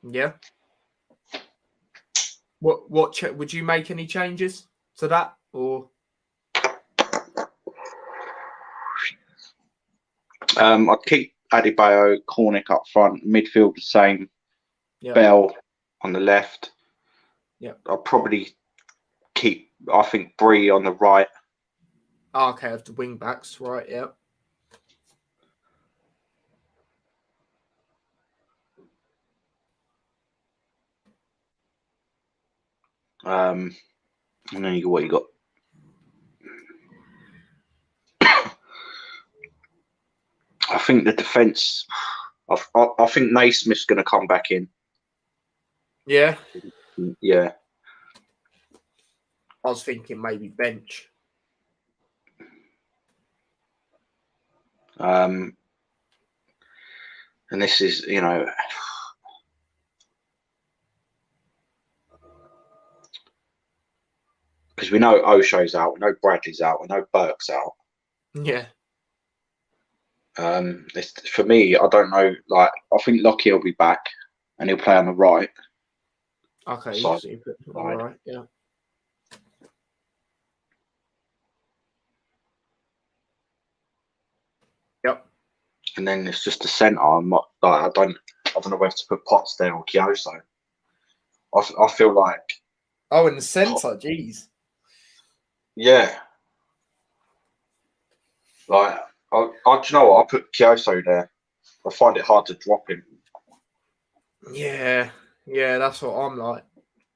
Yeah. What would you make any changes to that, or? I'd keep Adebayo, Cornick up front, midfield the same. Yep. Bell on the left. Yeah. I'll probably keep, I think, Bree on the right. Oh, okay, of the wing backs, right? Yeah. And then you got what you got. I think the defence. I think Naismith's going to come back in. Yeah. Yeah. I was thinking maybe bench. And this is, you know, because we know Osho's out, we know Bradley's out, we know Burke's out. Yeah. For me, I don't know. Like, I think Lockie will be back, and he'll play on the right. Okay. Side. So you put all right. Yeah. Yep. And then it's just the centre. I'm not like I don't know whether to put Potts there or Kyoso. I feel like Oh, in the centre, jeez. yeah. Like do you know what? I'll put Kyoso there. I find it hard to drop him. Yeah, that's what I'm like.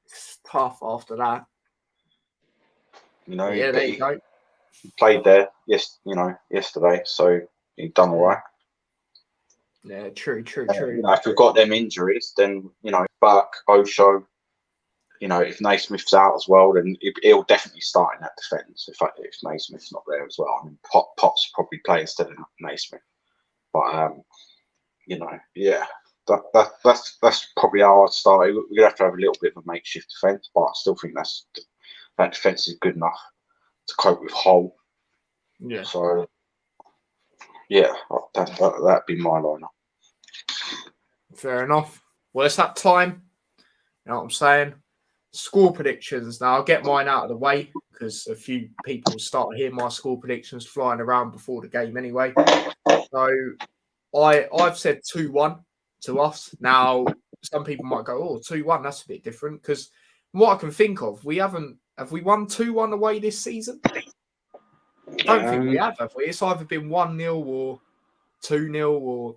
It's tough after that. You know, Yeah, there you go. He played there yesterday, so he done all right. Yeah, true. You know, if we've got them injuries, then Burke, Osho, if Naismith's out as well, then he'll definitely start in that defence. If Naismith's not there as well, I mean, Potts probably play instead of Naismith. But yeah, that's probably how I'd start. We're gonna have to have a little bit of a makeshift defence, but I still think that defence is good enough to cope with Hull. Yeah. So yeah, that'd be my lineup. Fair enough. Well, it's that time. You know what I'm saying? Score predictions. Now, I'll get mine out of the way because a few people start to hear my score predictions flying around before the game anyway. So I've said 2-1 to us. Now, some people might go, oh, 2-1, that's a bit different. Because what I can think of, have we won 2-1 away this season? I don't think we have we? It's either been 1-0 or 2-0 or,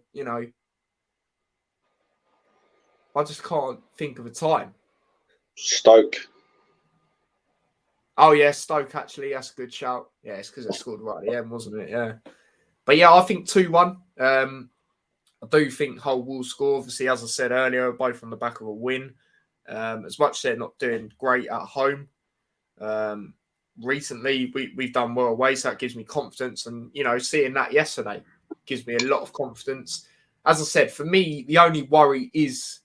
I just can't think of a time. Stoke. Oh, yeah, Stoke, actually. That's a good shout. Yeah, it's because it scored right at the end, wasn't it? Yeah. But, yeah, I think 2-1. I do think Hull will score. Obviously, as I said earlier, both on the back of a win. As much as they're not doing great at home, recently we've done well away, so that gives me confidence. And, seeing that yesterday gives me a lot of confidence. As I said, for me, the only worry is,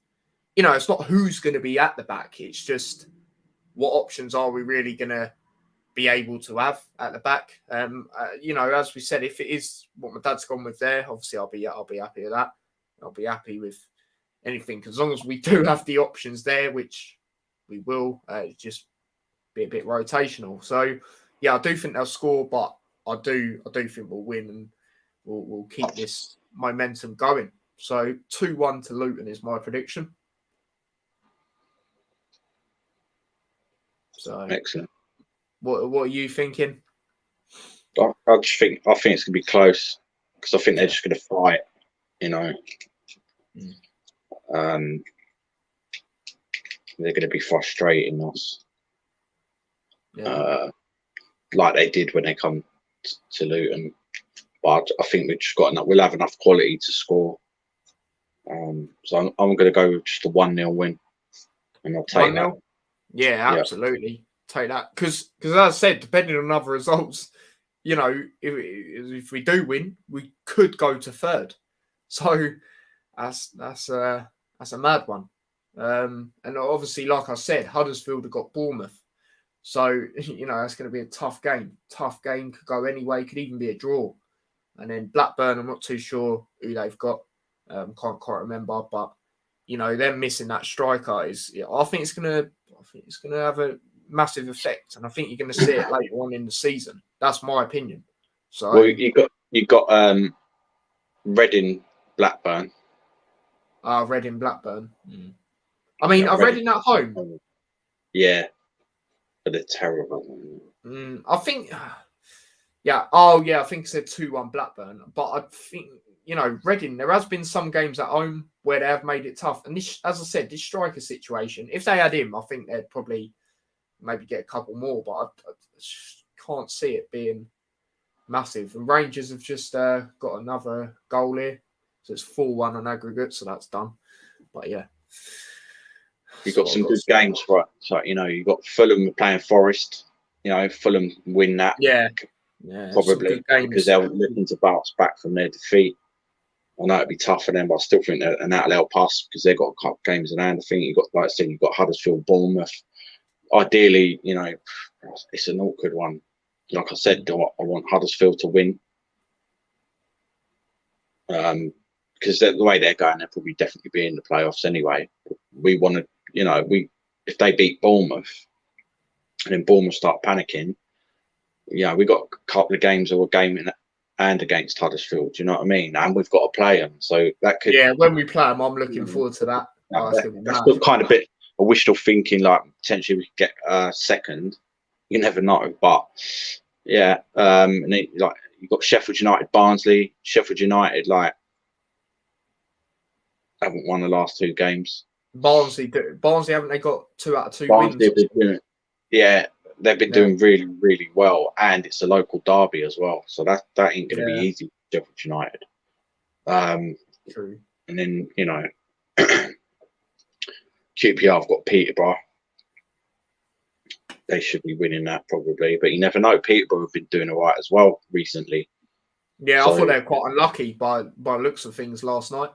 it's not who's going to be at the back. It's just what options are we really going to be able to have at the back. As we said, if it is what my dad's gone with there, obviously I'll be happy with that. I'll be happy with anything as long as we do have the options there, which we will. Just be a bit rotational. So yeah, I do think they'll score, but I do think we'll win and we'll keep this momentum going. So 2-1 to Luton is my prediction. So excellent. What are you thinking? I think it's gonna be close because I think they're just gonna fight. They're gonna be frustrating us, like they did when they come to Luton. But I think we'll have enough quality to score. So I'm gonna go with just a 1-0 win, and I'll take 1-0. That. Yeah, absolutely. Take that. Because as I said, depending on other results, if we do win, we could go to third. So that's a mad one. And obviously, like I said, Huddersfield have got Bournemouth. So, that's going to be a tough game. Tough game, could go anyway, could even be a draw. And then Blackburn, I'm not too sure who they've got. Can't quite remember, but them missing that striker I think it's gonna have a massive effect, and I think you're gonna see it later on in the season. That's my opinion. So well, you got Reading, Blackburn. Reading, Blackburn. I mean, are Reading at home? Yeah, but they're terrible. I think. Yeah. Oh, yeah. I think it said 2-1 Blackburn, but I think. Reading, there has been some games at home where they have made it tough. And this, as I said, this striker situation, if they had him, I think they'd probably maybe get a couple more, but I just can't see it being massive. And Rangers have just got another goal here. So it's 4-1 on aggregate, so that's done. But yeah. You've got some good games, right? So, you got Fulham playing Forest. Fulham win that. Yeah. Probably because they're looking to bounce back from their defeat. I know it'd be tough for them, but I still think they're an out pass because they've got a couple of games in hand. I think you've got Huddersfield, Bournemouth. Ideally, It's an awkward one. Like I said, I want Huddersfield to win. Because the way they're going, they'll probably definitely be in the playoffs anyway. We want to, if they beat Bournemouth and then Bournemouth start panicking, we got a couple of games or a game in and against Huddersfield. Do you know what I mean? And we've got to play them, so that could. Yeah, when we play them, I'm looking forward to that. That's still kind of bit of wishful thinking. Like potentially we could get second. You never know, but yeah. And then, you've got Sheffield United, Barnsley. Sheffield United, haven't won the last 2 games. Barnsley, haven't they got 2 out of 2 Barnsley wins? They've been doing really, really well, and it's a local derby as well. So that ain't going to be easy for Sheffield United. True. And then QPR have got Peterborough. They should be winning that probably, but you never know. Peterborough have been doing all right as well recently. Yeah, I thought they were quite unlucky by looks of things last night.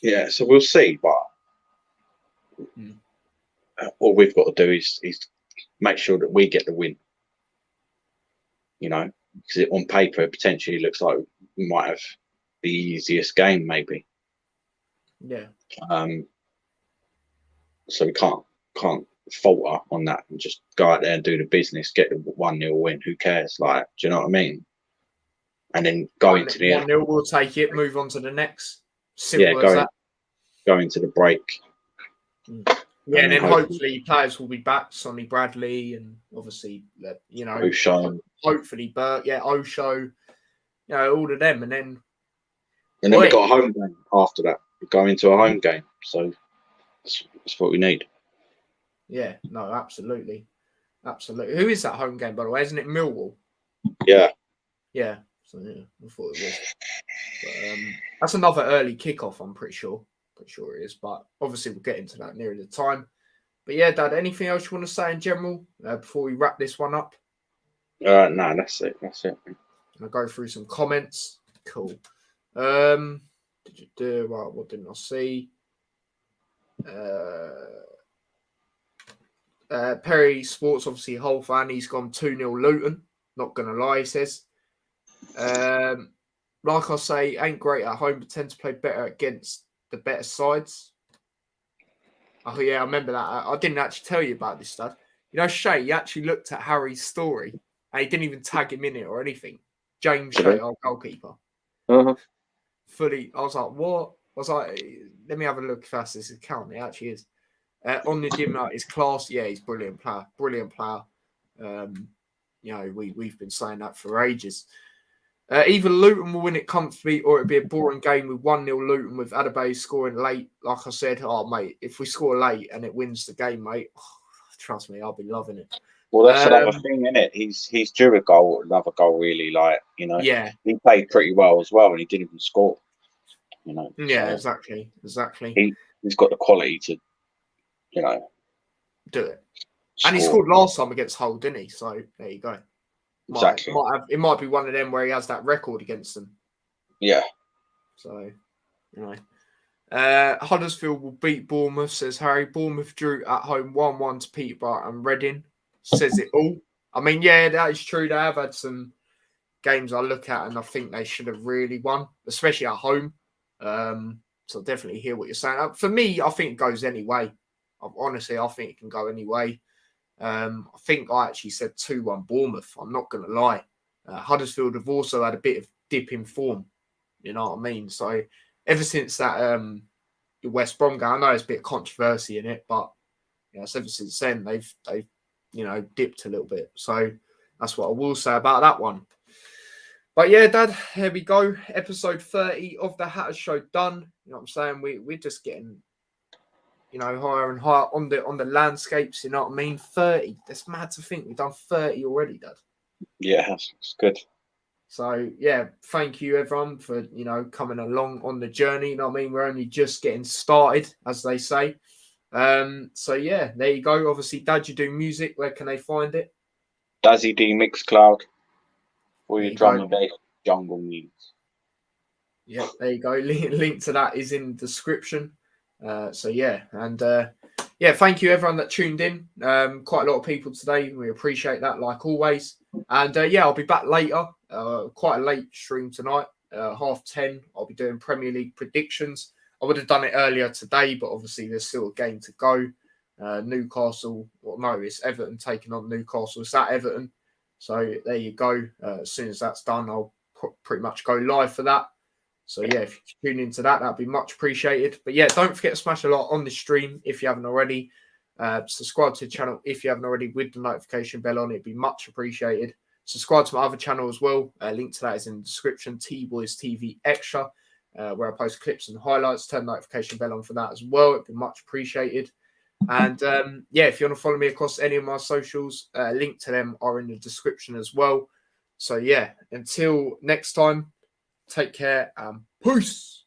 Yeah, so we'll see. But all we've got to do is make sure that we get the win. Because on paper it potentially looks like we might have the easiest game, maybe. Yeah. So we can't falter on that and just go out there and do the business, get the 1-0 win. Who cares? Do you know what I mean? And then go into the 1-0, we'll take it, move on to the next. Simple as that. Go into the break. Yeah, and then hopefully players will be back. Sonny Bradley and obviously, Osho. Hopefully Burke, Osho, all of them. And then we got a home game after that. We go into a home game. So that's what we need. Yeah, no, absolutely. Absolutely. Who is that home game, by the way? Isn't it Millwall? Yeah. Yeah. So, yeah, I thought it was. But, that's another early kickoff, I'm pretty sure. Pretty sure it is. But obviously, we'll get into that nearer the time. But yeah, Dad, anything else you want to say in general before we wrap this one up? No, that's it. I'll go through some comments. Cool. Right, what didn't I see? Perry Sports, obviously Hull fan. He's gone 2-0 Luton. Not going to lie, he says. Like I say, ain't great at home, but tend to play better against the better sides. Oh, yeah, I remember that. I didn't actually tell you about this, Dad. Shay, he actually looked at Harry's story and he didn't even tag him in it or anything. James Shay, our goalkeeper. Fully, I was like, what? I was like, let me have a look if that's his account. It actually is. On the dim light, his class, yeah, he's brilliant player. Brilliant player. We've been saying that for ages. Either Luton will win it comfortably or it'll be a boring game with 1-0 Luton with Adebayo scoring late. Like I said, mate, if we score late and it wins the game, mate, trust me, I'll be loving it. Well, that's another thing, isn't it? He's due another goal, really. Yeah. He played pretty well as well and he didn't even score. Yeah, exactly. He's got the quality to, do it. And he scored last time against Hull, didn't he? So there you go. Exactly. It might be one of them where he has that record against them. Yeah. So, Huddersfield will beat Bournemouth, says Harry. Bournemouth drew at home 1-1 to Peterborough and Reading. Says it all. I mean, yeah, that is true. They have had some games I look at and I think they should have really won, especially at home. So definitely hear what you're saying. For me, I think it goes anyway. Honestly, I think it can go anyway. I think I actually said 2-1 Bournemouth. I'm not going to lie. Huddersfield have also had a bit of dip in form. You know what I mean? So ever since that West Brom game, I know there's a bit of controversy in it, but so ever since then they've dipped a little bit. So that's what I will say about that one. But yeah, Dad, here we go. Episode 30 of the Hatters Show done. You know what I'm saying? We're just getting higher and higher on the landscapes, you know what I mean? 30. That's mad to think we've done 30 already, Dad. Yeah, it's good. So, yeah, thank you, everyone, for, coming along on the journey. You know what I mean? We're only just getting started, as they say. So, yeah, there you go. Obviously, Dad, you do music. Where can they find it? Dazzy D Mixcloud. Or your drum and bass jungle needs. Yeah, there you go. Link to that is in the description. So yeah, and yeah, thank you everyone that tuned in. Quite a lot of people today. We appreciate that, like always. And yeah, I'll be back later. Quite a late stream tonight, 10:30. I'll be doing Premier League predictions. I would have done it earlier today, but obviously there's still a game to go. Newcastle, well, no, it's Everton taking on Newcastle. It's at Everton. So there you go. As soon as that's done, I'll pretty much go live for that. So yeah, if you tune into that, that'd be much appreciated. But yeah, don't forget to smash a like on the stream if you haven't already. Subscribe to the channel if you haven't already with the notification bell on. It'd be much appreciated. Subscribe to my other channel as well. Link to that is in the description. T-Boys TV Extra, where I post clips and highlights. Turn the notification bell on for that as well. It'd be much appreciated. And yeah, if you want to follow me across any of my socials, link to them are in the description as well. So yeah, until next time, take care and peace.